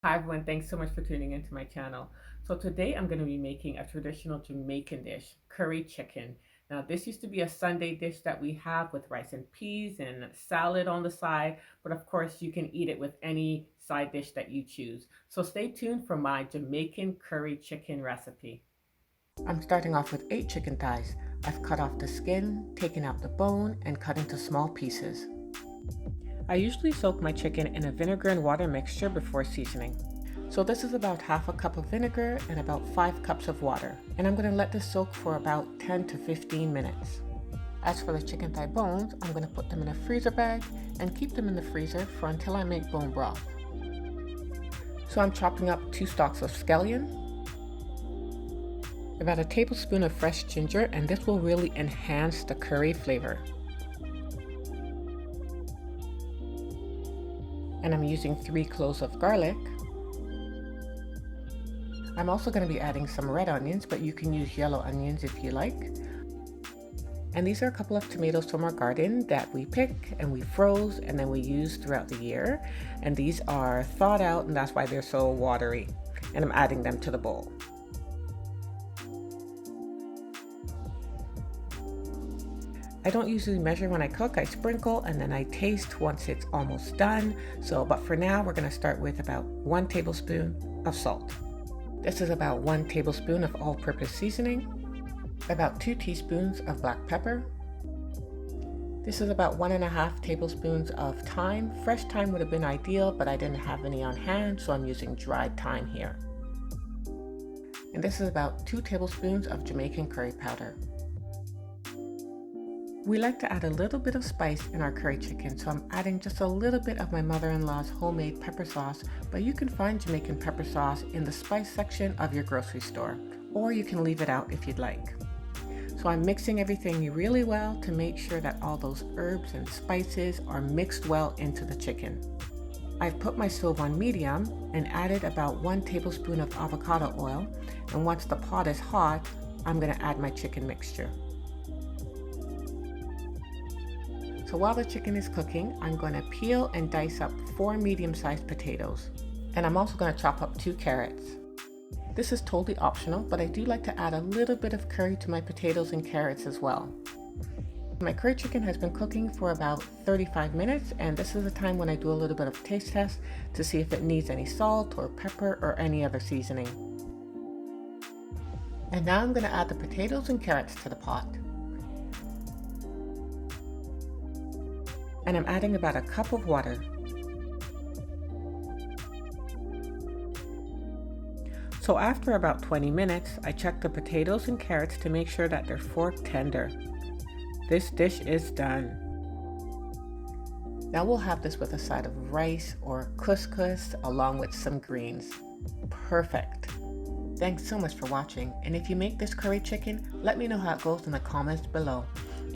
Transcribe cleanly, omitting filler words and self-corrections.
Hi everyone, thanks so much for tuning into my channel. So today I'm going to be making a traditional Jamaican dish, curry chicken. Now this used to be a Sunday dish that we have with rice and peas and salad on the side, but of course you can eat it with any side dish that you choose. So stay tuned for my Jamaican curry chicken recipe. I'm starting off with 8 chicken thighs. I've cut off the skin, taken out the bone, and cut into small pieces. I usually soak my chicken in a vinegar and water mixture before seasoning. So this is about half a cup of vinegar and about 5 cups of water. And I'm going to let this soak for about 10 to 15 minutes. As for the chicken thigh bones, I'm going to put them in a freezer bag and keep them in the freezer for until I make bone broth. So I'm chopping up 2 stalks of scallion, about a tablespoon of fresh ginger, and this will really enhance the curry flavor. And I'm using 3 cloves of garlic. I'm also going to be adding some red onions, but you can use yellow onions if you like. And these are a couple of tomatoes from our garden that we pick and we froze and then we use throughout the year. And these are thawed out, and that's why they're so watery. And I'm adding them to the bowl. I don't usually measure when I cook. I sprinkle and then I taste once it's almost done. But for now, we're going to start with about 1 tablespoon of salt. This is about 1 tablespoon of all-purpose seasoning, about 2 teaspoons of black pepper. This is about 1.5 tablespoons of thyme. Fresh thyme would have been ideal, but I didn't have any on hand, so I'm using dried thyme here. And this is about 2 tablespoons of Jamaican curry powder. We like to add a little bit of spice in our curry chicken, so I'm adding just a little bit of my mother-in-law's homemade pepper sauce, but you can find Jamaican pepper sauce in the spice section of your grocery store, or you can leave it out if you'd like. So I'm mixing everything really well to make sure that all those herbs and spices are mixed well into the chicken. I've put my stove on medium and added about 1 tablespoon of avocado oil, and once the pot is hot, I'm going to add my chicken mixture. So while the chicken is cooking, I'm going to peel and dice up 4 medium-sized potatoes. And I'm also going to chop up 2 carrots. This is totally optional, but I do like to add a little bit of curry to my potatoes and carrots as well. My curry chicken has been cooking for about 35 minutes, and this is the time when I do a little bit of taste test to see if it needs any salt or pepper or any other seasoning. And now I'm going to add the potatoes and carrots to the pot. And I'm adding about a cup of water. So after about 20 minutes, I check the potatoes and carrots to make sure that they're fork tender. This dish is done. Now we'll have this with a side of rice or couscous along with some greens. Perfect. Thanks so much for watching, and if you make this curry chicken, let me know how it goes in the comments below.